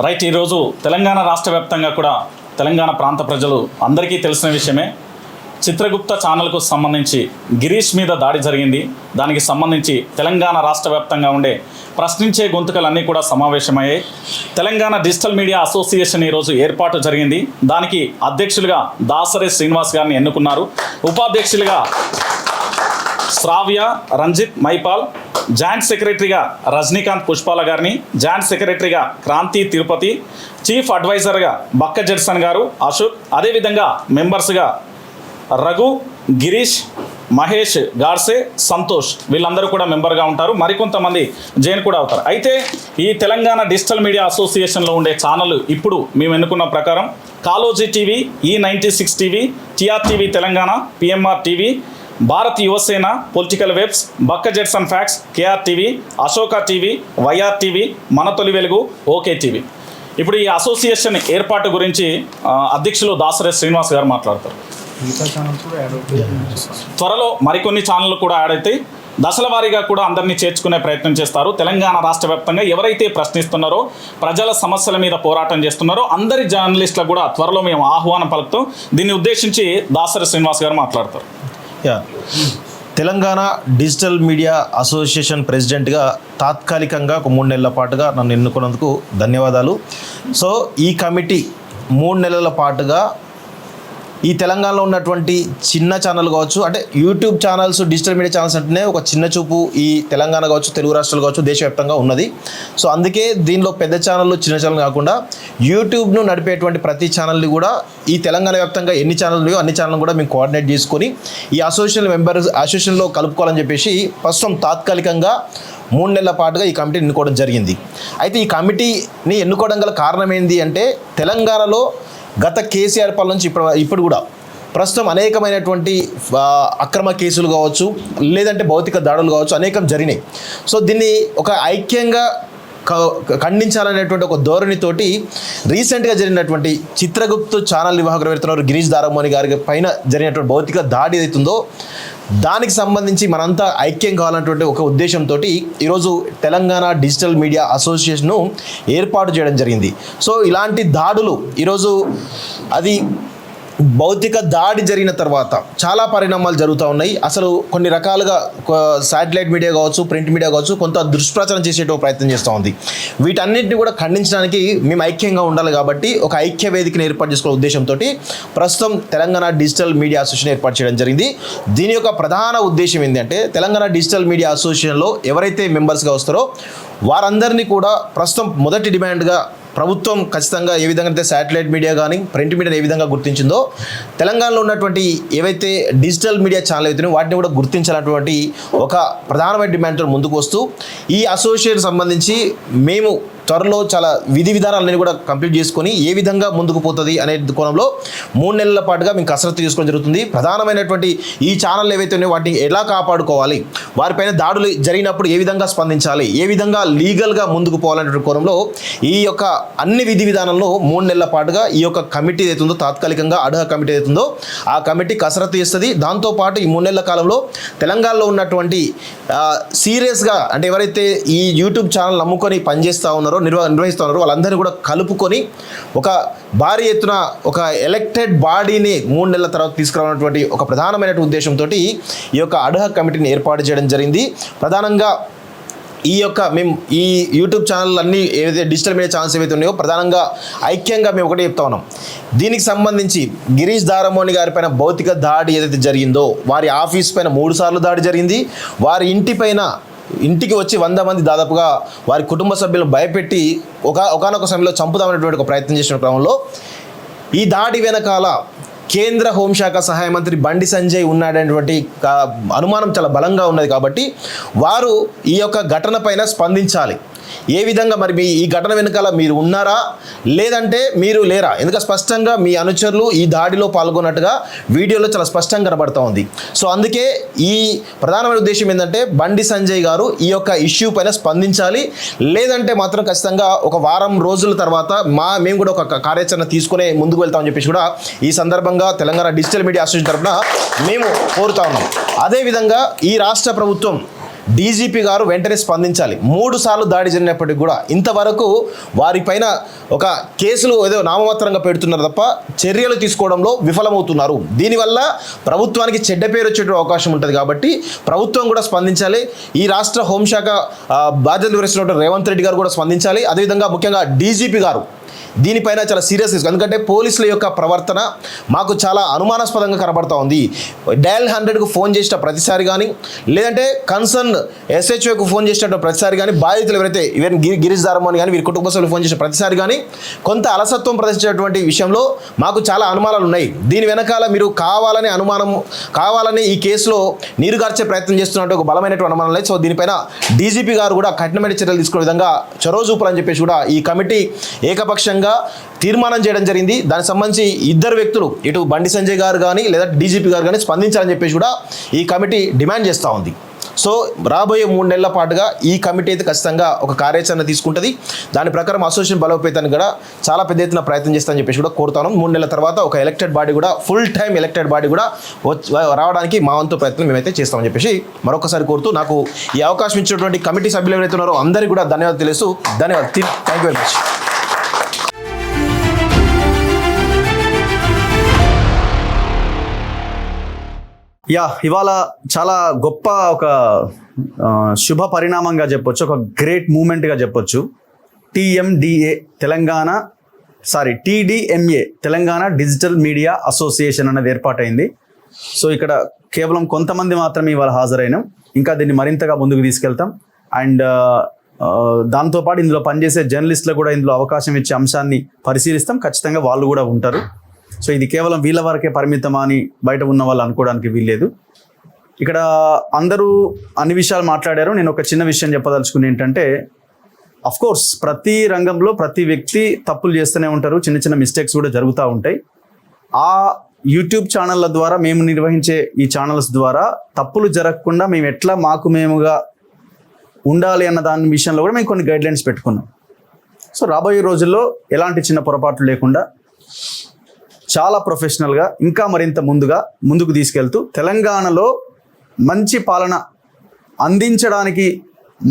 Right, ఈరోజు తెలంగాణ రాష్ట్ర వ్యాప్తంగా కూడా తెలంగాణ ప్రాంత ప్రజలు అందరికీ తెలిసిన విషయమే. చిత్రగుప్త ఛానల్కు సంబంధించి గిరీష్ మీద దాడి జరిగింది. దానికి సంబంధించి తెలంగాణ రాష్ట్ర వ్యాప్తంగా ఉండే ప్రశ్నించే గొంతుకలన్నీ కూడా సమావేశమయ్యాయి. తెలంగాణ డిజిటల్ మీడియా అసోసియేషన్ ఈరోజు ఏర్పాటు జరిగింది. దానికి అధ్యక్షులుగా దాసరి శ్రీనివాస్ గారిని ఎన్నుకున్నారు. ఉపాధ్యక్షులుగా శ్రావ్య, రంజిత్ మైపాల్, జాయింట్ సెక్రటరీగా రజనీకాంత్ పుష్పాల గారిని, జాయింట్ సెక్రటరీగా క్రాంతి తిరుపతి, చీఫ్ అడ్వైజర్గా బక్క జడ్సన్ గారు, అశోక్, అదేవిధంగా మెంబర్స్గా రఘు, గిరీష్, మహేష్, గాడ్సే, సంతోష్, వీళ్ళందరూ కూడా మెంబర్గా ఉంటారు. మరికొంతమంది జైన్ కూడా అవుతారు. అయితే ఈ తెలంగాణ డిజిటల్ మీడియా అసోసియేషన్లో ఉండే ఛానల్ ఇప్పుడు మేము ఎన్నుకున్న ప్రకారం Kaloji TV, E96 TV, TR TV Telangana, PMR TV, Bharat Yuvasena, political webs, Bakka Judson facts, KR TV, Ashoka TV, YR TV, Mana Tholi వెలుగు, ఓకే టీవీ. ఇప్పుడు ఈ అసోసియేషన్ ఏర్పాటు గురించి అధ్యక్షులు దాసరి శ్రీనివాస్ గారు మాట్లాడతారు. త్వరలో మరికొన్ని ఛానళ్ళు కూడా యాడ్ అవుతాయి. దశల వారీగా కూడా అందరినీ చేర్చుకునే ప్రయత్నం చేస్తారు. తెలంగాణ రాష్ట్ర వ్యాప్తంగా ఎవరైతే ప్రశ్నిస్తున్నారో, ప్రజల సమస్యల మీద పోరాటం చేస్తున్నారో అందరి జర్నలిస్టులకు కూడా త్వరలో మేము ఆహ్వానం పలుకుతాం. దీన్ని ఉద్దేశించి దాసరి శ్రీనివాస్ గారు మాట్లాడతారు. తెలంగాణ డిజిటల్ మీడియా అసోసియేషన్ ప్రెసిడెంట్గా తాత్కాలికంగా ఒక 3 నెలల పాటుగా నన్ను ఎన్నుకున్నందుకు ధన్యవాదాలు. సో ఈ కమిటీ 3 నెలల పాటుగా ఈ తెలంగాణలో ఉన్నటువంటి చిన్న ఛానల్ కావచ్చు, అంటే YouTube channels, digital media channels అంటేనే ఒక చిన్న చూపు ఈ తెలంగాణ కావచ్చు, తెలుగు రాష్ట్రాలు కావచ్చు, దేశవ్యాప్తంగా ఉన్నది. సో అందుకే దీనిలో పెద్ద ఛానళ్ళు, చిన్న ఛానల్ కాకుండా యూట్యూబ్ను నడిపేటువంటి ప్రతి ఛానల్ని కూడా ఈ తెలంగాణ వ్యాప్తంగా ఎన్ని ఛానల్ ఉన్నాయో అన్ని ఛానల్ కూడా మేము కోఆర్డినేట్ చేసుకొని ఈ అసోసియేషన్లో కలుపుకోవాలని చెప్పేసి ప్రస్తుతం తాత్కాలికంగా 3 నెలల పాటుగా ఈ కమిటీని ఎన్నుకోవడం జరిగింది. అయితే ఈ కమిటీని ఎన్నుకోవడం గల కారణం ఏంటి అంటే, తెలంగాణలో గత కేసీఆర్ పాలన నుంచి ఇప్పుడు కూడా ప్రస్తుతం అనేకమైనటువంటి అక్రమ కేసులు కావచ్చు, లేదంటే భౌతిక దాడులు కావచ్చు, అనేకం జరిగినాయి. సో దీన్ని ఒక ఐక్యంగా ఖండించాలనేటువంటి ఒక ధోరణితోటి రీసెంట్గా జరిగినటువంటి చిత్రగుప్తు ఛానల్ నిర్వాహకులు ఎవరుతున్నారు గిరీష్ దారమోని గారి పైన జరిగినటువంటి భౌతిక దాడి ఏదైతుందో దానికి సంబంధించి మనంతా ఐక్యం కావాలన్నటువంటి ఒక ఉద్దేశంతో ఈరోజు తెలంగాణ డిజిటల్ మీడియా అసోసియేషన్ను ఏర్పాటు చేయడం జరిగింది. సో ఇలాంటి దాడులు ఈరోజు అది భౌతిక దాడి జరిగిన తర్వాత చాలా పరిణామాలు జరుగుతూ ఉన్నాయి. అసలు కొన్ని రకాలుగా శాటిలైట్ మీడియా కావచ్చు, ప్రింట్ మీడియా కావచ్చు, కొంత దుష్ప్రచారం చేసేట ప్రయత్నం చేస్తూ ఉంది. వీటన్నిటిని కూడా ఖండించడానికి మేము ఐక్యంగా ఉండాలి కాబట్టి ఒక ఐక్య వేదికను ఏర్పాటు చేసుకునే ఉద్దేశంతో ప్రస్తుతం తెలంగాణ డిజిటల్ మీడియా అసోసియేషన్ ఏర్పాటు చేయడం జరిగింది. దీని యొక్క ప్రధాన ఉద్దేశం ఏంటంటే, తెలంగాణ డిజిటల్ మీడియా అసోసియేషన్లో ఎవరైతే మెంబర్స్గా వస్తారో వారందరినీ కూడా ప్రస్తుతం మొదటి డిమాండ్గా ప్రభుత్వం ఖచ్చితంగా ఏ విధంగా అయితే శాటిలైట్ మీడియా కానీ ప్రింట్ మీడియాని ఏ విధంగా గుర్తించిందో, తెలంగాణలో ఉన్నటువంటి ఏవైతే డిజిటల్ మీడియా ఛానల్ అవుతున్నాయో వాటిని కూడా గుర్తించాలన్నటువంటి ఒక ప్రధానమైన డిమాండ్తో ముందుకు వస్తూ ఈ అసోసియేషన్ సంబంధించి మేము త్వరలో చాలా విధి విధానాలన్నీ కూడా కంప్లీట్ చేసుకొని ఏ విధంగా ముందుకు పోతుంది అనే కోణంలో 3 నెలల పాటుగా మేము కసరత్తు చేసుకోవడం జరుగుతుంది. ప్రధానమైనటువంటి ఈ ఛానల్ ఏవైతే ఉన్నాయో వాటిని ఎలా కాపాడుకోవాలి, వారిపైన దాడులు జరిగినప్పుడు ఏ విధంగా స్పందించాలి, ఏ విధంగా లీగల్గా ముందుకు పోవాలనే కోణంలో ఈ యొక్క అన్ని విధి విధానాలను 3 నెలల పాటుగా ఈ యొక్క కమిటీ ఏదైతుందో, తాత్కాలికంగా అడ్హా కమిటీ ఏదైతుందో ఆ కమిటీ కసరత్తు చేస్తుంది. దాంతోపాటు ఈ 3 నెలల కాలంలో తెలంగాణలో ఉన్నటువంటి సీరియస్గా అంటే ఎవరైతే ఈ యూట్యూబ్ ఛానల్ నమ్ముకొని పనిచేస్తూ ఉన్నారో, నిర్వహిస్తున్నారు వాళ్ళందరినీ కూడా కలుపుకొని ఒక భారీ ఎత్తున ఒక ఎలక్టెడ్ బాడీని 3 నెలల తర్వాత తీసుకురావాలన్నటువంటి ఒక ప్రధానమైన ఉద్దేశంతో ఈ యొక్క అడ్హా కమిటీని ఏర్పాటు చేయడం జరిగింది. ప్రధానంగా మేము ఈ యూట్యూబ్ ఛానల్ అన్నీ ఏవైతే డిజిటల్ మీడియా ఛానల్స్ ఏవైతే ఉన్నాయో ప్రధానంగా ఐక్యంగా మేము ఒకటే చెప్తా ఉన్నాం. దీనికి సంబంధించి గిరీష్ దారమోని గారి పైన భౌతిక దాడి ఏదైతే జరిగిందో, వారి ఆఫీస్ పైన 3 సార్లు దాడి జరిగింది. వారి ఇంటికి వచ్చి 100 మంది దాదాపుగా వారి కుటుంబ సభ్యులను భయపెట్టి ఒకానొక సమయంలో చంపుదామనేటువంటి ఒక ప్రయత్నం చేసిన క్రమంలో ఈ దాడి వెనకాల కేంద్ర హోంశాఖ సహాయ మంత్రి బండి సంజయ్ ఉన్నాడనేటువంటి అనుమానం చాలా బలంగా ఉన్నది. కాబట్టి వారు ఈ యొక్క ఘటన పైన స్పందించాలి. ఏ విధంగా మరి ఈ ఘటన వెనకాల మీరు ఉన్నారా లేదంటే మీరు లేరా, ఎందుకంటే స్పష్టంగా మీ అనుచరులు ఈ దాడిలో పాల్గొన్నట్టుగా వీడియోలో చాలా స్పష్టంగా కనబడుతూ ఉంది. సో అందుకే ఈ ప్రధానమైన ఉద్దేశం ఏంటంటే, బండి సంజయ్ గారు ఈ యొక్క ఇష్యూ పైన స్పందించాలి. లేదంటే మాత్రం ఖచ్చితంగా ఒక వారం రోజుల తర్వాత మేము కూడా ఒక కార్యాచరణ తీసుకునే ముందుకు వెళ్తామని చెప్పేసి కూడా ఈ సందర్భంగా తెలంగాణ డిజిటల్ మీడియా అసోసియేషన్ తరఫున మేము కోరుతా ఉన్నాం. అదేవిధంగా ఈ రాష్ట్ర ప్రభుత్వం డీజీపీ గారు వెంటనే స్పందించాలి. 3 సార్లు దాడి జరిగినప్పటికీ కూడా ఇంతవరకు వారిపైన ఒక కేసులు ఏదో నామమాత్రంగా పెడుతున్నారు తప్ప చర్యలు తీసుకోవడంలో విఫలమవుతున్నారు. దీనివల్ల ప్రభుత్వానికి చెడ్డ పేరు వచ్చే అవకాశం ఉంటుంది కాబట్టి ప్రభుత్వం కూడా స్పందించాలి. ఈ రాష్ట్ర హోంశాఖ బాధ్యతలు వహిస్తున్న రేవంత్ రెడ్డి గారు కూడా స్పందించాలి. అదేవిధంగా ముఖ్యంగా డీజీపీ గారు దీనిపైన చాలా సీరియస్ తీసుకోవాలి. ఎందుకంటే పోలీసుల యొక్క ప్రవర్తన మాకు చాలా అనుమానాస్పదంగా కనబడతా ఉంది. డయల్ 100కు ఫోన్ చేసిన ప్రతిసారి కానీ, లేదంటే కన్సర్న్ SHOకు ఫోన్ చేసినట్టు ప్రతిసారి కానీ, బాధితులు ఎవరైతే ఈవెన్ గిరీష్ దారమోని కానీ వీరి కుటుంబ సభ్యులు ఫోన్ చేసిన ప్రతిసారి కానీ కొంత అలసత్వం ప్రదర్శించేటువంటి విషయంలో మాకు చాలా అనుమానాలు ఉన్నాయి. దీని వెనకాల మీరు కావాలని ఈ కేసులో నీరుగార్చే ప్రయత్నం చేస్తున్నట్టు ఒక బలమైనటువంటి అనుమానం లేదు. సో దీనిపైన డీజీపీ గారు కూడా కఠినమైన చర్యలు తీసుకునే విధంగా చొరవ చూపాలని చెప్పేసి కూడా ఈ కమిటీ ఏకపక్షంగా తీర్మానం చేయడం జరిగింది. దానికి సంబంధించి ఇద్దరు వ్యక్తులు ఇటు బండి సంజయ్ గారు కానీ లేదా డీజీపీ గారు కానీ స్పందించాలని చెప్పేసి కూడా ఈ కమిటీ డిమాండ్ చేస్తూ ఉంది. సో రాబోయే 3 నెలల పాటుగా ఈ కమిటీ అయితే ఖచ్చితంగా ఒక కార్యాచరణ తీసుకుంటుంది. దాని ప్రకారం అసోసియేషన్ బలోపేతానికి కూడా చాలా పెద్ద ఎత్తున ప్రయత్నం చేస్తామని చెప్పేసి కూడా కోరుతాను. 3 నెలల తర్వాత ఒక ఎలక్టెడ్ బాడీ కూడా ఫుల్ టైం ఎలక్టెడ్ బాడీ కూడా రావడానికి మా వంతు ప్రయత్నం మేమైతే చేస్తామని చెప్పేసి మరొకసారి కోరుతూ నాకు ఈ అవకాశం ఇచ్చినటువంటి కమిటీ సభ్యులు ఎవరైతే ఉన్నారో అందరికీ కూడా ధన్యవాదాలు తెలుస్తూ థ్యాంక్ యూ వెరీ మచ్. ఇవాళ చాలా గొప్ప ఒక శుభ పరిణామంగా చెప్పొచ్చు, ఒక గ్రేట్ మూమెంట్గా చెప్పొచ్చు. TDMA Telangana digital media association అనేది ఏర్పాటైంది. సో ఇక్కడ కేవలం కొంతమంది మాత్రమే ఇవాళ హాజరైనాం. ఇంకా దీన్ని మరింతగా ముందుకు తీసుకెళ్తాం. అండ్ దాంతోపాటు ఇందులో పనిచేసే జర్నలిస్టులకు కూడా ఇందులో అవకాశం ఇచ్చే అంశాన్ని పరిశీలిస్తాం. ఖచ్చితంగా వాళ్ళు కూడా ఉంటారు. సో ఇది కేవలం వీళ్ళ వరకే పరిమితమా అని బయట ఉన్న వాళ్ళు అనుకోవడానికి వీల్లేదు. ఇక్కడ అందరూ అన్ని విషయాలు మాట్లాడారు. నేను ఒక చిన్న విషయం చెప్పదలుచుకుని ఏంటంటే, అఫ్కోర్స్ ప్రతి రంగంలో ప్రతి వ్యక్తి తప్పులు చేస్తూనే ఉంటారు, చిన్న చిన్న మిస్టేక్స్ కూడా జరుగుతూ ఉంటాయి. ఆ యూట్యూబ్ ఛానళ్ళ ద్వారా మేము నిర్వహించే ఈ ఛానల్స్ ద్వారా తప్పులు జరగకుండా మేము ఎట్లా మేముగా ఉండాలి అన్న దాని విషయంలో కూడా మేము కొన్ని గైడ్లైన్స్ పెట్టుకున్నాం. సో రాబోయే రోజుల్లో ఎలాంటి చిన్న పొరపాట్లు లేకుండా చాలా ప్రొఫెషనల్గా ఇంకా మరింత ముందుకు తీసుకెళ్తూ తెలంగాణలో మంచి పాలన అందించడానికి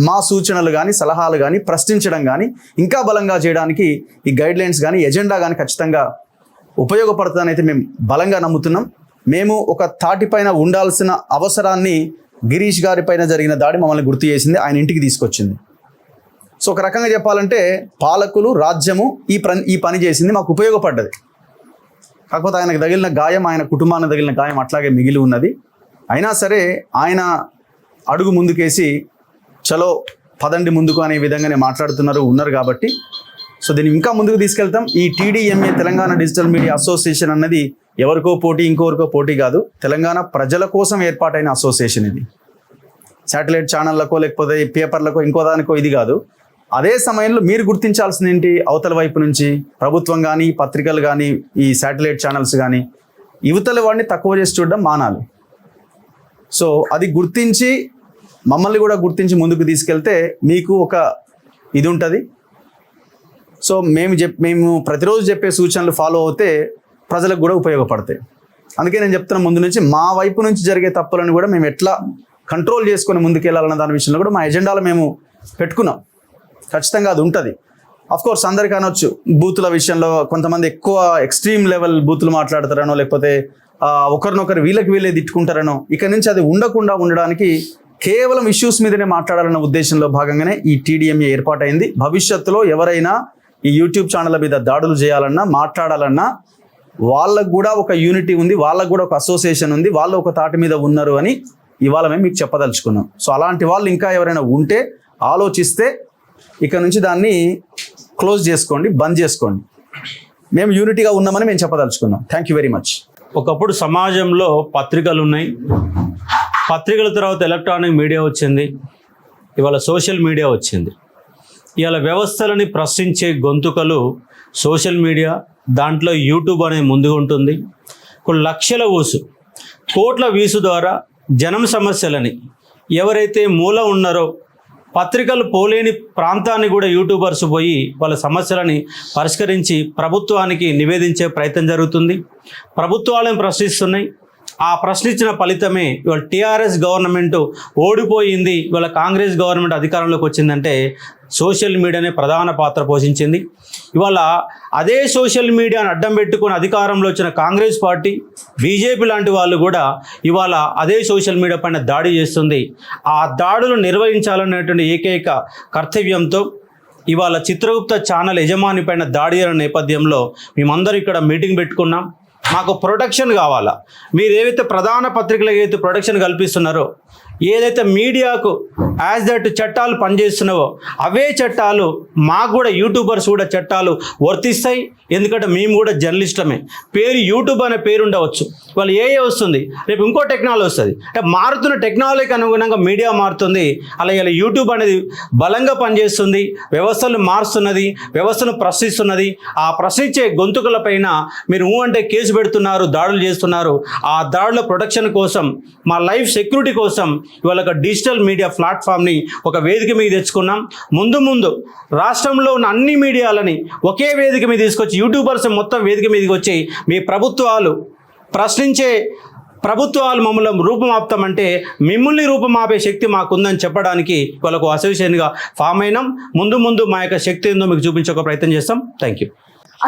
మా సూచనలు కానీ సలహాలు కానీ ప్రశ్నించడం కానీ ఇంకా బలంగా చేయడానికి ఈ గైడ్లైన్స్ కానీ ఎజెండా కానీ ఖచ్చితంగా ఉపయోగపడుతుందని అయితే మేము బలంగా నమ్ముతున్నాం. మేము ఒక తాటిపైన ఉండాల్సిన అవసరాన్ని గిరీష్ గారి పైన జరిగిన దాడి మమ్మల్ని గుర్తు చేసింది, ఆయన ఇంటికి తీసుకొచ్చింది. సో ఒక రకంగా చెప్పాలంటే పాలకులు రాజ్యము ఈ పని చేసింది, మాకు ఉపయోగపడ్డది. కాకపోతే ఆయనకు తగిలిన గాయం, ఆయన కుటుంబానికి తగిలిన గాయం అట్లాగే మిగిలి ఉన్నది. అయినా సరే ఆయన అడుగు ముందుకేసి చలో పదండి ముందుకు అనే విధంగానే ఉన్నారు కాబట్టి సో దీన్ని ఇంకా ముందుకు తీసుకెళ్తాం. ఈ TDMA Telangana digital media association అన్నది ఎవరికో పోటీ ఇంకొకరికో పోటీ కాదు, తెలంగాణ ప్రజల కోసం ఏర్పాటైన అసోసియేషన్. ఇది శాటిలైట్ ఛానళ్లకో లేకపోతే పేపర్లకో ఇంకో దానికో ఇది కాదు. అదే సమయంలో మీరు గుర్తించాల్సింది ఏంటి, అవతల వైపు నుంచి ప్రభుత్వం కానీ పత్రికలు కానీ ఈ శాటిలైట్ ఛానల్స్ కానీ యువతల వాడిని తక్కువ చేసి చూడడం మానాలి. సో అది గుర్తించి మమ్మల్ని కూడా గుర్తించి ముందుకు తీసుకెళ్తే మీకు ఒక ఇది ఉంటుంది. సో మేము ప్రతిరోజు చెప్పే సూచనలు ఫాలో అవుతే ప్రజలకు కూడా ఉపయోగపడతాయి. అందుకే నేను చెప్తున్న ముందు నుంచి మా వైపు నుంచి జరిగే తప్పులను కూడా మేము ఎట్లా కంట్రోల్ చేసుకొని ముందుకెళ్ళాలన్న దాని విషయంలో కూడా మా ఎజెండాలో మేము పెట్టుకున్నాం. ఖచ్చితంగా అది ఉంటుంది. అఫ్కోర్స్ అందరికీ అనొచ్చు, బూతుల విషయంలో కొంతమంది ఎక్కువ ఎక్స్ట్రీమ్ లెవెల్ బూతులు మాట్లాడతారనో లేకపోతే ఒకరినొకరు వీళ్ళే తిట్టుకుంటారనో, ఇక నుంచి అది ఉండకుండా ఉండడానికి కేవలం ఇష్యూస్ మీదనే మాట్లాడాలన్న ఉద్దేశంలో భాగంగానే ఈ TDMA ఏర్పాటైంది. భవిష్యత్తులో ఎవరైనా ఈ యూట్యూబ్ ఛానళ్ళ మీద దాడులు చేయాలన్నా మాట్లాడాలన్నా వాళ్ళకు కూడా ఒక యూనిటీ ఉంది, వాళ్ళకు కూడా ఒక అసోసియేషన్ ఉంది, వాళ్ళు ఒక తాటి మీద ఉన్నారు అని ఇవాళ మేము మీకు చెప్పదలుచుకున్నాం. సో అలాంటి వాళ్ళు ఇంకా ఎవరైనా ఉంటే ఆలోచిస్తే ఇక నుంచి దాన్ని క్లోజ్ చేసుకోండి, బంద్ చేసుకోండి. మేము యూనిటీగా ఉన్నామని మేము చెప్పదలుచుకున్నాం. Thank you very much. ఒకప్పుడు సమాజంలో పత్రికలు ఉన్నాయి, పత్రికల తర్వాత ఎలక్ట్రానిక్ మీడియా వచ్చింది, ఇవాళ సోషల్ మీడియా వచ్చింది. ఇవాళ వ్యవస్థలని ప్రశ్నించే గొంతుకలు సోషల్ మీడియా, దాంట్లో యూట్యూబ్ అనేది ముందుగా ఉంటుంది. కొన్ని లక్షల ఊసు కోట్ల వీసు ద్వారా జనం సమస్యలని ఎవరైతే మూల ఉన్నారో పత్రికలు పోలేని ప్రాంతాన్ని కూడా యూట్యూబర్స్ పోయి వాళ్ళ సమస్యలని పరిష్కరించి ప్రభుత్వానికి నివేదించే ప్రయత్నం జరుగుతుంది. ప్రభుత్వాలను ప్రశ్నిస్తున్నాయి, ఆ ప్రశ్నించిన ఫలితమే ఇవాళ టీఆర్ఎస్ గవర్నమెంట్ ఓడిపోయింది, ఇవాళ కాంగ్రెస్ గవర్నమెంట్ అధికారంలోకి వచ్చిందంటే సోషల్ మీడియానే ప్రధాన పాత్ర పోషించింది. ఇవాళ అదే సోషల్ మీడియాను అడ్డం పెట్టుకుని అధికారంలో వచ్చిన కాంగ్రెస్ పార్టీ, బీజేపీ లాంటి వాళ్ళు కూడా ఇవాళ అదే సోషల్ మీడియా పైన దాడి చేస్తుంది. ఆ దాడులు నిర్వహించాలనేటువంటి ఏకైక కర్తవ్యంతో ఇవాళ చిత్రగుప్త ఛానల్ యజమాని పైన దాడి అయిన నేపథ్యంలో మేమందరం ఇక్కడ మీటింగ్ పెట్టుకున్నాం. మాకు ప్రొటెక్షన్ కావాలా. మీరు ఏవైతే ప్రధాన పత్రికలకు ఏదైతే ప్రొటెక్షన్ కల్పిస్తున్నారో, ఏదైతే మీడియాకు యాజ్ దట్ చట్టాలు పనిచేస్తున్నావో అవే చట్టాలు మాకు కూడా యూట్యూబర్స్ కూడా చట్టాలు వర్తిస్తాయి. ఎందుకంటే మేము కూడా జర్నలిస్టమే. పేరు యూట్యూబ్ అనే పేరు ఉండవచ్చు, వాళ్ళు ఏ వస్తుంది, రేపు ఇంకో టెక్నాలజీ వస్తుంది. అంటే మారుతున్న టెక్నాలజీకి అనుగుణంగా మీడియా మారుతుంది. అలాగే ఇలా యూట్యూబ్ అనేది బలంగా పనిచేస్తుంది, వ్యవస్థలు మారుస్తున్నది, వ్యవస్థను ప్రశ్నిస్తున్నది. ఆ ప్రశ్నించే గొంతుకల పైన మీరు అంటే కేసు పెడుతున్నారు, దాడులు చేస్తున్నారు. ఆ దాడుల ప్రొటెక్షన్ కోసం, మా లైఫ్ సెక్యూరిటీ కోసం ఇవాళ ఒక డిజిటల్ మీడియా ప్లాట్ఫామ్ని ఒక వేదిక మీద తెచ్చుకున్నాం. ముందు రాష్ట్రంలో ఉన్న అన్ని మీడియాలని ఒకే వేదిక మీద తీసుకొచ్చి యూట్యూబర్స్ మొత్తం వేదిక మీదకి వచ్చి మీ ప్రభుత్వాలు ప్రశ్నించే ప్రభుత్వాలు మమ్మల్ని రూపమాపుతామంటే మిమ్మల్ని రూపమాపే శక్తి మాకుందని చెప్పడానికి వాళ్ళకు అసోసియేషన్గా ఫామ్ అయినాం. ముందు మా యొక్క శక్తి ఏందో మీకు చూపించే ఒక ప్రయత్నం చేస్తాం. Thank you.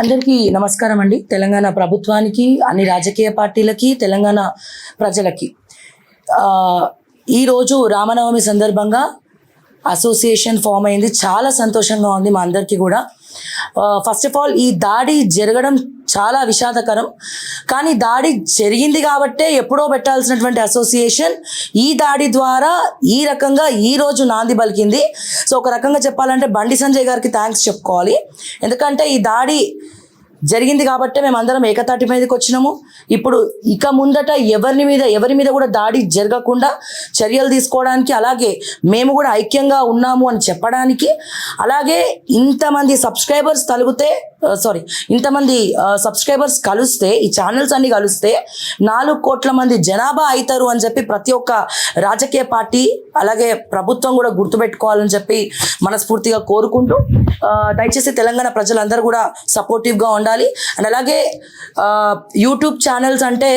అందరికీ నమస్కారం అండి. తెలంగాణ ప్రభుత్వానికి, అన్ని రాజకీయ పార్టీలకి, తెలంగాణ ప్రజలకి ఈరోజు రామనవమి సందర్భంగా అసోసియేషన్ ఫామ్ అయింది. చాలా సంతోషంగా ఉంది మా అందరికీ కూడా. ఫస్ట్ ఆఫ్ ఆల్ ఈ దాడి జరగడం చాలా విషాదకరం. కానీ దాడి జరిగింది కాబట్టే ఎప్పుడో పెట్టాల్సినటువంటి అసోసియేషన్ ఈ దాడి ద్వారా ఈ రకంగా ఈరోజు నాంది పలికింది. సో ఒక రకంగా చెప్పాలంటే బండి సంజయ్ గారికి థ్యాంక్స్ చెప్పుకోవాలి. ఎందుకంటే ఈ దాడి జరిగింది కాబట్టే మేము అందరం ఏకతాటి మీదకి వచ్చినాము. ఇప్పుడు ఇక ముందట ఎవరి మీద కూడా దాడి జరగకుండా చర్యలు తీసుకోవడానికి, అలాగే మేము కూడా ఐక్యంగా ఉన్నాము అని చెప్పడానికి, అలాగే ఇంతమంది సబ్స్క్రైబర్స్ కలిస్తే ఈ ఛానల్స్ అన్ని కలిస్తే 4 కోట్ల మంది జనాభా అవుతారు అని చెప్పి ప్రతి ఒక్క రాజకీయ పార్టీ అలాగే ప్రభుత్వం కూడా గుర్తుపెట్టుకోవాలని చెప్పి మనస్ఫూర్తిగా కోరుకుంటూ, దయచేసి తెలంగాణ ప్రజలందరూ కూడా సపోర్టివ్గా ఉండాలి. అండ్ అలాగే యూట్యూబ్ ఛానల్స్ అంటే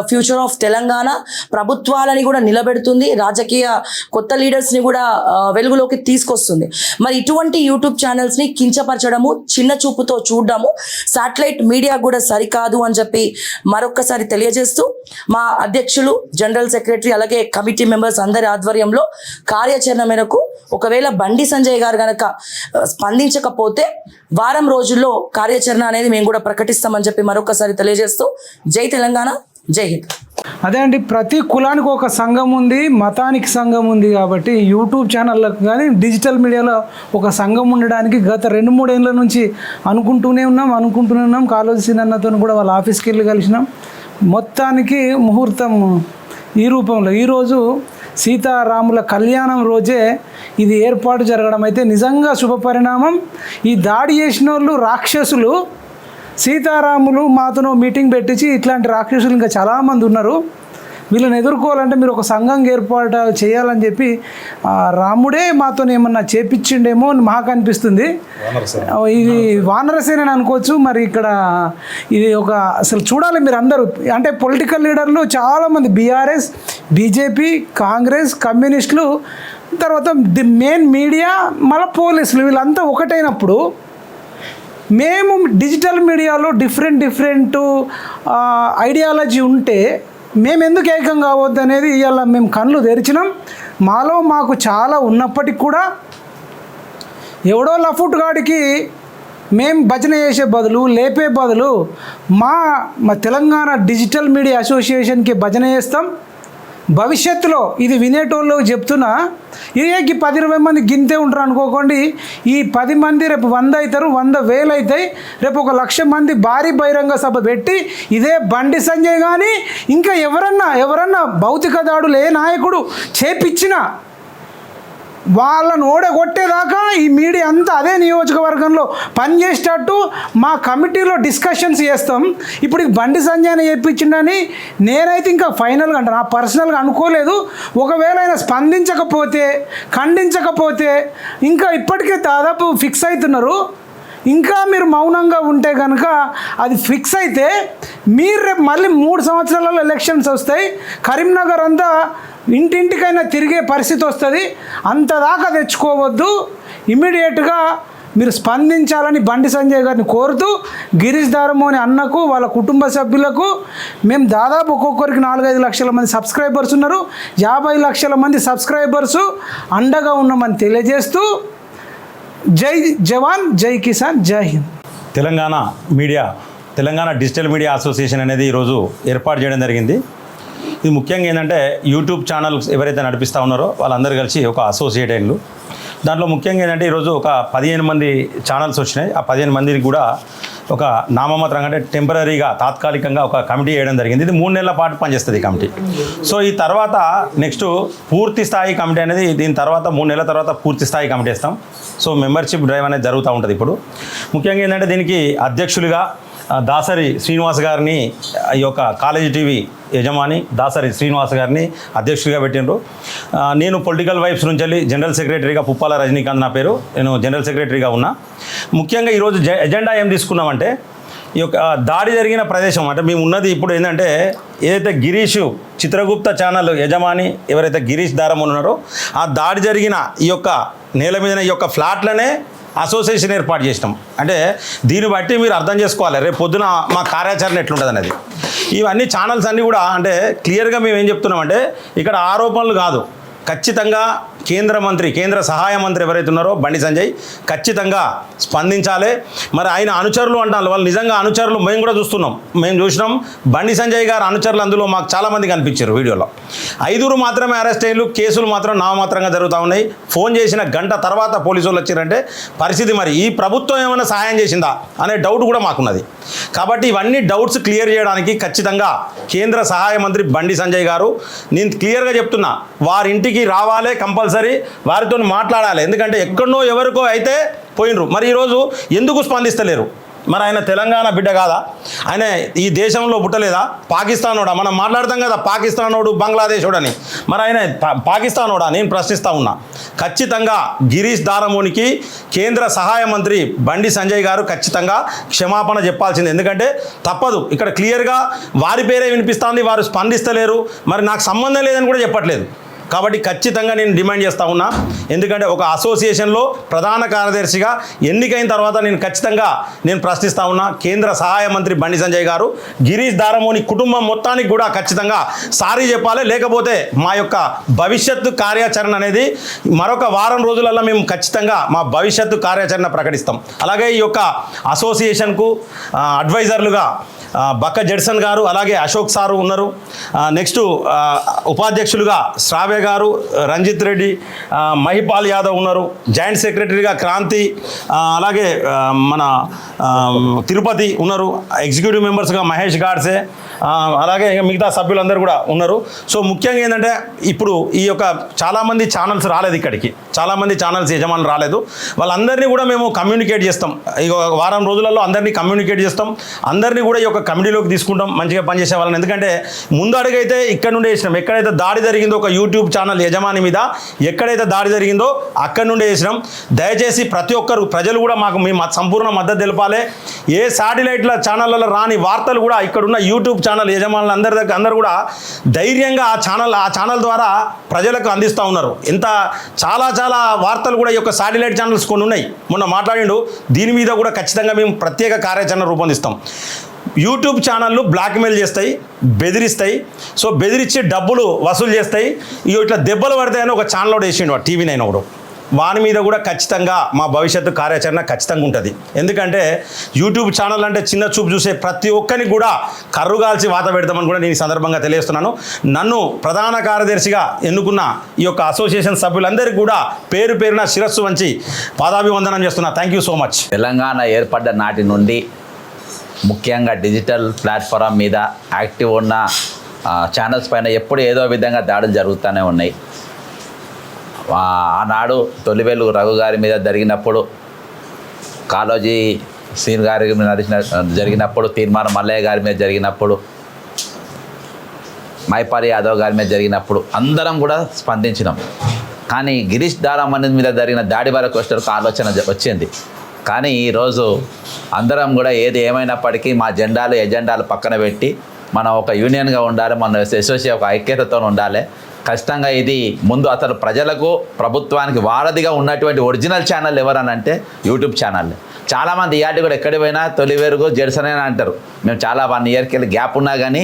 ఫ్యూచర్ ఆఫ్ తెలంగాణ, ప్రభుత్వాలని కూడా నిలబెడుతుంది, రాజకీయ కొత్త లీడర్స్ని కూడా వెలుగులోకి తీసుకొస్తుంది. మరి ఇటువంటి యూట్యూబ్ ఛానల్స్ని కించపరచడము, చిన్న చూపుతో చూడడము శాటిలైట్ మీడియా కూడా సరికాదు అని చెప్పి మరొక్కసారి తెలియజేస్తూ, మా అధ్యక్షులు, జనరల్ సెక్రటరీ అలాగే కమిటీ మెంబర్స్ అందరి ఆధ్వర్యంలో కార్యాచరణ మేరకు ఒకవేళ బండి సంజయ్ గారు కనుక స్పందించకపోతే వారం రోజుల్లో కార్యాచరణ అనేది మేము కూడా ప్రకటిస్తామని చెప్పి మరొకసారి తెలియజేస్తూ, జై తెలంగాణ, జై హింద్. అదే అండి, ప్రతి కులానికి ఒక సంఘం ఉంది, మతానికి సంఘం ఉంది. కాబట్టి యూట్యూబ్ ఛానళ్ళకు కానీ డిజిటల్ మీడియాలో ఒక సంఘం ఉండడానికి గత 2-3 ఏళ్ళ నుంచి అనుకుంటూనే ఉన్నాం. కాళోజీ సినన్నతో కూడా వాళ్ళ ఆఫీస్కి వెళ్ళి కలిసినాం. మొత్తానికి ముహూర్తం ఈ రూపంలో ఈరోజు సీతారాముల కళ్యాణం రోజే ఇది ఏర్పాటు జరగడం అయితే నిజంగా శుభపరిణామం. ఈ దాడి చేసిన వాళ్ళు రాక్షసులు. సీతారాములు మాతో మీటింగ్ పెట్టించి ఇట్లాంటి రాక్షసులు ఇంకా చాలామంది ఉన్నారు, వీళ్ళని ఎదుర్కోవాలంటే మీరు ఒక సంఘం ఏర్పాటు చేయాలని చెప్పి రాముడే మాతో ఏమన్నా చేపించిండేమో అని మాకు అనిపిస్తుంది. ఇది వానరసేన అని అనుకోవచ్చు. మరి ఇక్కడ ఇది ఒక అసలు చూడాలి మీరు అందరూ. అంటే పొలిటికల్ లీడర్లు చాలామంది, బీఆర్ఎస్, బీజేపీ, కాంగ్రెస్, కమ్యూనిస్టులు, తర్వాత ది మెయిన్ మీడియా, మళ్ళీ పోలీసులు, వీళ్ళంతా ఒకటైనప్పుడు మేము డిజిటల్ మీడియాలో డిఫరెంట్ ఐడియాలజీ ఉంటే మేము ఎందుకు ఏకం కావద్దు అనేది ఇవాళ మేము కళ్ళు తెరిచినాం. మాకు చాలా ఉన్నప్పటికి కూడా ఎవడో లఫుట్ గాడికి మేము భజన చేసే బదులు, లేపే బదులు మా తెలంగాణ డిజిటల్ మీడియా అసోసియేషన్కి భజన చేస్తాం. భవిష్యత్తులో ఇది వినేటోళ్ళు చెప్తున్నా, ఇదేకి 10-20 మంది గింతే ఉంటారు అనుకోకండి. ఈ 10 మంది రేపు 100 అవుతారు, 100,000 అవుతాయి. రేపు 1,00,000 మంది భారీ బహిరంగ సభ పెట్టి ఇదే బండి సంజయ్ కానీ ఇంకా ఎవరన్నా భౌతిక దాడులు ఏ నాయకుడు చేపించినా వాళ్ళని ఓడగొట్టేదాకా ఈ మీడియా అంతా అదే నియోజకవర్గంలో పనిచేసేటట్టు మా కమిటీలో డిస్కషన్స్ చేస్తాం. ఇప్పుడు ఈ బండి సంజయ్ చెప్పించిండని నేనైతే ఇంకా ఫైనల్గా అంటే నా పర్సనల్గా అనుకోలేదు. ఒకవేళ ఆయన స్పందించకపోతే, ఖండించకపోతే ఇంకా ఇప్పటికే దాదాపు ఫిక్స్ అవుతున్నారు. ఇంకా మీరు మౌనంగా ఉంటే కనుక అది ఫిక్స్ అయితే మీరు రేపు మళ్ళీ 3 సంవత్సరాలలో ఎలక్షన్స్ వస్తాయి, కరీంనగర్ అంతా ఇంటింటికైనా తిరిగే పరిస్థితి వస్తుంది. అంతదాకా తెచ్చుకోవద్దు, ఇమీడియట్గా మీరు స్పందించాలని బండి సంజయ్ గారిని కోరుతూ, గిరీష్ దారమోని అన్నకు వాళ్ళ కుటుంబ సభ్యులకు మేము దాదాపు ఒక్కొక్కరికి 4-5 లక్షల మంది సబ్స్క్రైబర్స్ ఉన్నారు, 50 లక్షల మంది సబ్స్క్రైబర్సు అండగా ఉన్నామని తెలియజేస్తూ జై జవాన్, జై కిసాన్, జై Hind. Telangana digital media association అనేది ఈరోజు ఏర్పాటు చేయడం జరిగింది. ఇది ముఖ్యంగా ఏంటంటే యూట్యూబ్ ఛానల్స్ ఎవరైతే నడిపిస్తూ ఉన్నారో వాళ్ళందరూ కలిసి ఒక అసోసియేట్ అయ్యారు. దాంట్లో ముఖ్యంగా ఏంటంటే ఈరోజు ఒక 15 మంది ఛానల్స్ వచ్చినాయి. ఆ 15 మందికి కూడా ఒక నామమాత్రంగా అంటే టెంపరీగా తాత్కాలికంగా ఒక కమిటీ వేయడం జరిగింది. ఇది 3 నెలల పాటు పనిచేస్తుంది ఈ కమిటీ. సో ఈ తర్వాత నెక్స్ట్ పూర్తి స్థాయి కమిటీ అనేది దీని తర్వాత 3 నెలల తర్వాత పూర్తి స్థాయి కమిటీ వేస్తాం. సో మెంబర్షిప్ డ్రైవ్ అనేది జరుగుతూ ఉంటుంది. ఇప్పుడు ముఖ్యంగా ఏంటంటే దీనికి అధ్యక్షులుగా దాసరి శ్రీనివాస్ గారిని, ఈ యొక్క కాలేజీ టీవీ యజమాని దాసరి శ్రీనివాస్ గారిని అధ్యక్షుడిగా పెట్టిండ్రు. నేను పొలిటికల్ వైబ్స్ నుంచి వెళ్ళి జనరల్ సెక్రటరీగా పుప్పాల రజనీకాంత్ నా పేరు, నేను జనరల్ సెక్రటరీగా ఉన్నా. ముఖ్యంగా ఈరోజు ఎజెండా ఏం తీసుకున్నామంటే ఈ యొక్క దాడి జరిగిన ప్రదేశం అంటే మేము ఉన్నది ఇప్పుడు ఏంటంటే ఏదైతే గిరీష్ చిత్రగుప్త ఛానల్ యజమాని ఎవరైతే గిరీష్ దారం ఉన్నారో ఆ దాడి జరిగిన ఈ యొక్క నేల మీద ఈ యొక్క ఫ్లాట్లనే అసోసియేషన్ ఏర్పాటు చేసినాం. అంటే దీన్ని బట్టి మీరు అర్థం చేసుకోవాలి రేపు పొద్దున మా కార్యాచరణ ఎట్లుంటుంది అనేది. ఇవన్నీ ఛానల్స్ అన్నీ కూడా అంటే క్లియర్గా మేము ఏం చెప్తున్నామంటే ఇక్కడ ఆరోపణలు కాదు, ఖచ్చితంగా కేంద్ర సహాయ మంత్రి ఎవరైతే ఉన్నారో బండి సంజయ్ ఖచ్చితంగా స్పందించాలి. మరి ఆయన అనుచరులు అంటారు, వాళ్ళు నిజంగా అనుచరులు మేము కూడా మేము చూసినాం. బండి సంజయ్ గారు అనుచరులు అందులో మాకు చాలామంది కనిపించారు వీడియోలో. 5 మాత్రమే అరెస్ట్ అయ్యారు, కేసులు మాత్రం నామమాత్రంగా జరుగుతూ ఉన్నాయి. ఫోన్ చేసిన గంట తర్వాత పోలీసు వాళ్ళు వచ్చారంటే పరిస్థితి మరి ఈ ప్రభుత్వం ఏమైనా సహాయం చేసిందా అనే డౌట్ కూడా మాకున్నది. కాబట్టి ఇవన్నీ డౌట్స్ క్లియర్ చేయడానికి ఖచ్చితంగా కేంద్ర సహాయ మంత్రి బండి సంజయ్ గారు, నేను క్లియర్గా చెప్తున్నా, వారింటికి రావాలి, కంపల్సరీ వారితో మాట్లాడాలి. ఎందుకంటే ఎక్కడనో ఎవరికో అయితే పోయినరు, మరి ఈరోజు ఎందుకు స్పందిస్తలేరు? మరి ఆయన తెలంగాణ బిడ్డ కాదా? ఆయన ఈ దేశంలో పుట్టలేదా? పాకిస్తానోడా? మనం మాట్లాడతాం కదా పాకిస్తానోడు బంగ్లాదేశోడు అని, మరి ఆయన పాకిస్తానోడా? నేను ప్రశ్నిస్తూ ఉన్నా. ఖచ్చితంగా గిరీష్ దారమోనికి కేంద్ర సహాయ మంత్రి బండి సంజయ్ గారు ఖచ్చితంగా క్షమాపణ చెప్పాల్సింది. ఎందుకంటే తప్పదు, ఇక్కడ క్లియర్గా వారి పేరే వినిపిస్తుంది, వారు స్పందిస్తలేరు, మరి నాకు సంబంధం లేదని కూడా చెప్పట్లేదు. కాబట్టి ఖచ్చితంగా నేను డిమాండ్ చేస్తూ ఉన్నా. ఎందుకంటే ఒక అసోసియేషన్లో ప్రధాన కార్యదర్శిగా ఎన్నికైన తర్వాత ఖచ్చితంగా ప్రశ్నిస్తూ ఉన్నా. కేంద్ర సహాయ మంత్రి బండి సంజయ్ గారు గిరీష్ దారమోని కుటుంబం మొత్తానికి కూడా ఖచ్చితంగా సారీ చెప్పాలి. లేకపోతే మా యొక్క భవిష్యత్తు కార్యాచరణ అనేది మరొక వారం రోజులలో మేము ఖచ్చితంగా మా భవిష్యత్తు కార్యాచరణ ప్రకటిస్తాం. అలాగే ఈ యొక్క అసోసియేషన్కు అడ్వైజర్లుగా బక్క జడ్సన్ గారు, అలాగే అశోక్ సారు ఉన్నారు. నెక్స్ట్ ఉపాధ్యక్షులుగా శ్రావ్య గారు, రంజిత్ రెడ్డి, మహిపాల్ యాదవ్ ఉన్నారు. జాయింట్ సెక్రటరీగా క్రాంతి, అలాగే మన తిరుపతి ఉన్నారు. ఎగ్జిక్యూటివ్ మెంబర్స్గా మహేష్ గాడ్సే, అలాగే మిగతా సభ్యులందరూ కూడా ఉన్నారు. సో ముఖ్యంగా ఏంటంటే ఇప్పుడు ఈ యొక్క చాలామంది ఛానల్స్ రాలేదు, ఇక్కడికి చాలామంది ఛానల్స్ యజమానులు రాలేదు. వాళ్ళందరినీ కూడా మేము కమ్యూనికేట్ చేస్తాం. ఈ వారం రోజులలో అందరినీ కమ్యూనికేట్ చేస్తాం. అందరినీ కూడా ఈ యొక్క కమిటీలోకి తీసుకుంటాం, మంచిగా పనిచేసే వాళ్ళని. ఎందుకంటే ముందు అడుగైతే ఇక్కడ నుండే వేసినాం. ఎక్కడైతే దాడి జరిగిందో ఒక యూట్యూబ్ ఛానల్ యజమాని మీద ఎక్కడైతే దాడి జరిగిందో అక్కడి నుండే వేసినాం. దయచేసి ప్రతి ఒక్కరు ప్రజలు కూడా మాకు మీ సంపూర్ణ మద్దతు తెలపాలి. ఏ శాటిలైట్ల ఛానళ్ళలో రాని వార్తలు కూడా ఇక్కడున్న యూట్యూబ్ ఛానల్ యజమానులు అందరూ కూడా ధైర్యంగా ఆ ఛానల్ ద్వారా ప్రజలకు అందిస్తూ ఉన్నారు. చాలా వార్తలు కూడా ఈ యొక్క శాటిలైట్ ఛానల్స్ కొన్ని ఉన్నాయి, మొన్న మాట్లాడిండు. దీని మీద కూడా ఖచ్చితంగా మేము ప్రత్యేక కార్యాచరణ రూపొందిస్తాం. యూట్యూబ్ ఛానళ్ళు బ్లాక్మెయిల్ చేస్తాయి, బెదిరిస్తాయి. సో బెదిరించి డబ్బులు వసూలు చేస్తాయి. ఇట్లా దెబ్బలు పడతాయని ఒక ఛానల్ వేసిండు TV 9 ఒకడు. వాని మీద కూడా ఖచ్చితంగా మా భవిష్యత్తు కార్యాచరణ ఖచ్చితంగా ఉంటుంది. ఎందుకంటే యూట్యూబ్ ఛానల్ అంటే చిన్న చూపు చూసే ప్రతి ఒక్కరికి కూడా కర్రుగాల్చి వాత పెడతామని కూడా నేను ఈ సందర్భంగా తెలియజేస్తున్నాను. నన్ను ప్రధాన కార్యదర్శిగా ఎన్నుకున్న ఈ యొక్క అసోసియేషన్ సభ్యులందరికీ కూడా పేరున శిరస్సు వంచి పాదాభివందనం చేస్తున్నా. Thank you so much. Telangana ఏర్పడ్డ నాటి నుండి ముఖ్యంగా డిజిటల్ ప్లాట్ఫామ్ మీద యాక్టివ్ ఉన్న ఛానల్స్ పైన ఎప్పుడు ఏదో విధంగా దాడులు జరుగుతూనే ఉన్నాయి. ఆనాడు తొలివేలు రఘు గారి మీద జరిగినప్పుడు, కాళోజీ సీన్ గారి మీద జరిగినప్పుడు, తీర్మానం మల్లయ్య గారి మీద జరిగినప్పుడు, మైపాలి యాదవ్ గారి మీద జరిగినప్పుడు అందరం కూడా స్పందించినాం. కానీ గిరీష్ దారమోని మీద జరిగిన దాడి వరకు వచ్చేటప్పుడు ఆలోచన వచ్చింది. కానీ ఈరోజు అందరం కూడా ఏది ఏమైనప్పటికీ మా ఎజెండాలు పక్కన పెట్టి మనం ఒక యూనియన్గా ఉండాలి, మన అసోసియేషన్ ఒక ఐక్యతతో ఉండాలి. ఖచ్చితంగా ఇది ముందు అసలు ప్రజలకు ప్రభుత్వానికి వారధిగా ఉన్నటువంటి ఒరిజినల్ ఛానల్ ఎవరనంటే యూట్యూబ్ ఛానల్. చాలామంది ఇయాటి కూడా ఎక్కడికి పోయినా తొలి వెలుగు జెర్సన్ అని అంటారు. మేము చాలా 1 ఇయర్కి వెళ్ళి గ్యాప్ ఉన్నా కానీ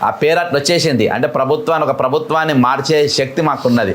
ఆ పేరు అట్లా వచ్చేసింది. అంటే ఒక ప్రభుత్వాన్ని మార్చే శక్తి మాకున్నది.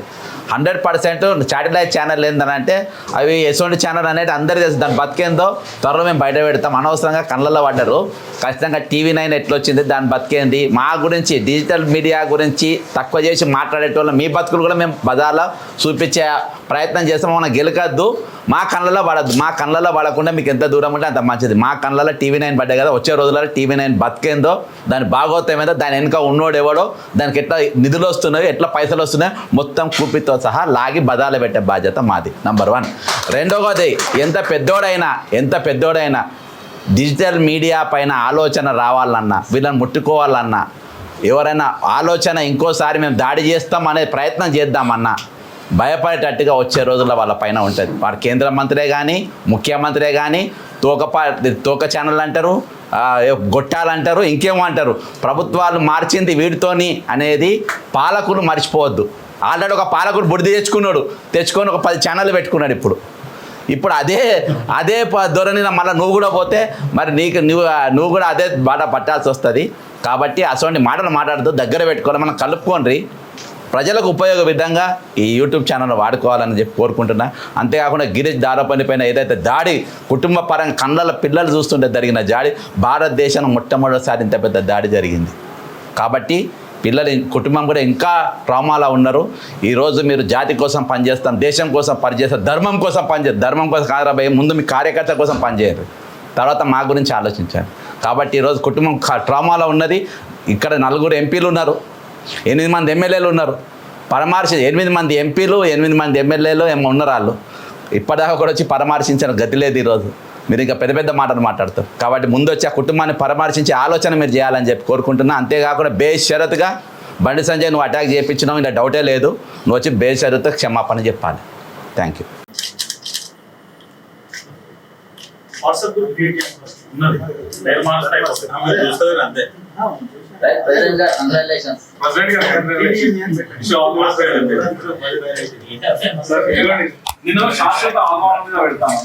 100% శాటిలైట్ ఛానల్ ఏంటంటే అవి ఎటువంటి ఛానల్ అనేది అందరికీ తెలుసు. దాని బతికేందో త్వరలో మేము బయట పెడతాం. అనవసరంగా కళ్ళల్లో పడ్డారు. ఖచ్చితంగా TV9 ఎట్లా వచ్చింది, దాని బతికేంది, మా గురించి డిజిటల్ మీడియా గురించి తక్కువ చేసి మాట్లాడేటోళ్ళం మీ బతుకులు కూడా మేము బజార్లో చూపించే ప్రయత్నం చేస్తాం. మనం గెలకద్దు, మా కళ్ళల్లో పడద్దు. మా కళ్ళల్లో పడకుండా మీకు ఎంత దూరం ఉంటే అంత మంచిది. మా కళ్ళల్లో TV9 పడ్డాయి కదా, వచ్చే రోజులలో TV9 బతికేందో, దాని భాగోత్యమేందో, దాని వెనుక ఉన్నోడు ఎవడో, దానికి ఎట్లా నిధులు వస్తున్నాయో, ఎట్లా పైసలు వస్తున్నాయో మొత్తం కూపితో సహా లాగి బదాలు పెట్టే బాధ్యత మాది. నంబర్ 1. రెండవది, ఎంత పెద్దోడైనా డిజిటల్ మీడియా పైన ఆలోచన రావాలన్నా, వీళ్ళని ముట్టుకోవాలన్నా, ఎవరైనా ఆలోచన ఇంకోసారి మేము దాడి చేస్తాం అనే ప్రయత్నం చేద్దామన్నా భయపడేటట్టుగా వచ్చే రోజుల్లో వాళ్ళ పైన ఉంటుంది. వాడు కేంద్ర మంత్రే కానీ, ముఖ్యమంత్రే కానీ తోక ఛానల్ అంటారు, గొట్టాలంటారు, ఇంకేమో అంటారు. ప్రభుత్వాలు మార్చింది వీడితోని అనేది పాలకులు మర్చిపోవద్దు. ఆల్రెడీ ఒక పాలకుడు బుడిది తెచ్చుకొని ఒక 10 ఛానళ్ళు పెట్టుకున్నాడు. ఇప్పుడు అదే ధోరణిన మళ్ళీ నువ్వు కూడా పోతే మరి నువ్వు కూడా అదే బాట పట్టాల్సి వస్తుంది. కాబట్టి అటువంటి మాటలు మాట్లాడుతూ దగ్గర పెట్టుకొని మనం కలుపుకోండి. ప్రజలకు ఉపయోగ విధంగా ఈ యూట్యూబ్ ఛానల్ వాడుకోవాలని చెప్పి కోరుకుంటున్నా. అంతేకాకుండా గిరీష్ దారపల్లి పైన ఏదైతే దాడి కుటుంబ పరంగా కళ్ళ పిల్లలు చూస్తుంటే జరిగిన దాడి భారతదేశంలో మొట్టమొదటిసారి ఇంత పెద్ద దాడి జరిగింది. కాబట్టి కుటుంబం కూడా ఇంకా ట్రామాలో ఉన్నారు. ఈరోజు మీరు జాతి కోసం పనిచేస్తాం, దేశం కోసం పనిచేస్తారు, ధర్మం కోసం కాదరాబాయి, ముందు మీ కార్యకర్త కోసం పనిచేయరు, తర్వాత మా గురించి ఆలోచించారు. కాబట్టి ఈరోజు కుటుంబం ట్రామాలో ఉన్నది. ఇక్కడ 4 ఎంపీలు ఉన్నారు, 8 మంది ఎమ్మెల్యేలు ఉన్నారు. 8 మంది ఎంపీలు, 8 మంది ఎమ్మెల్యేలు ఏమో ఉన్నారు. వాళ్ళు ఇప్పటిదాకా కూడా వచ్చి పరామర్శించిన గతి లేదు. ఈరోజు మీరు ఇంకా పెద్ద మాటలు మాట్లాడతారు. కాబట్టి ముందు వచ్చి ఆ కుటుంబాన్ని పరామర్శించే ఆలోచన మీరు చేయాలని చెప్పి కోరుకుంటున్నా. అంతేకాకుండా బేషరతుగా బండి సంజయ్ నువ్వు అటాక్ చేయించినావు, ఇలా డౌటే లేదు. నువ్వు వచ్చి బేషరతుగా క్షమాపణ చెప్పాలి. Thank you. నేను శాశ్వత ఆహ్వానం మీద పెడతాను.